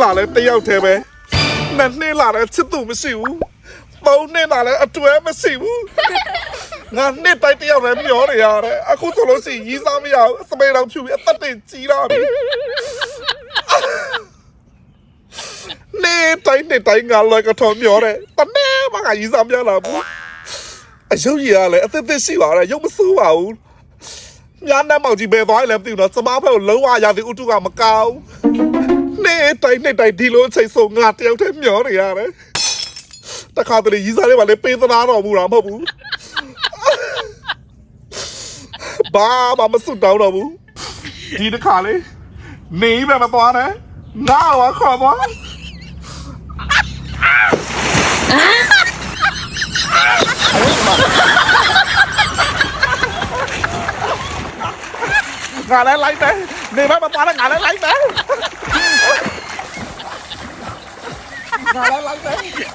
လာလဲတယောက်တည်းပဲနှစ်နှစ်လာလဲချစ်သူမရှိဘူးသုံးနှစ်လာလဲအတွဲမရှိဘူးငါနှစ်တိုင်းတယောက်တည်းမျောနေရတယ်အခုဆိုလို့ရှိရင်ရီးစားမရဘူးစပယ်တော်ဖြူပြီးအသက်တင်ကြီးလာပြီနှစ်တိုင်းငါလိုက်ကတော့မျောတယ်တနေ့မှငါရီးစားမရလာဘူးအယုတ်ရလဲအသက်သက်ရှိပါရဲ့ရုပ်မဆိုးပါဘူးညာနဲ့မောင်ကြီးပဲသွားရင်လည်းမသိဘူးနော်စမားဖက်ကိုလုံးဝရာသီဥတုကမကောင်းနေ့တိုင်းဒီလိုချိန်ဆိုငါတယောက်တည်းမျောနေရတယ်တခါတလေရီးစားလေးပါလေပေးသနာတော်မူတာမဟုတ်ဘူးဘာမစွတ်တောင်းတော့ဘူးဒီတစ်ခါလေးနေပဲမသွားနဲ့ငါ့ကိုခေါ်သွားငါလည်းလိုက်တယ်နေပဲမသွားနဲ့ငါလည်းလိုက်တယ်ငါလည်းလိုက်တယ်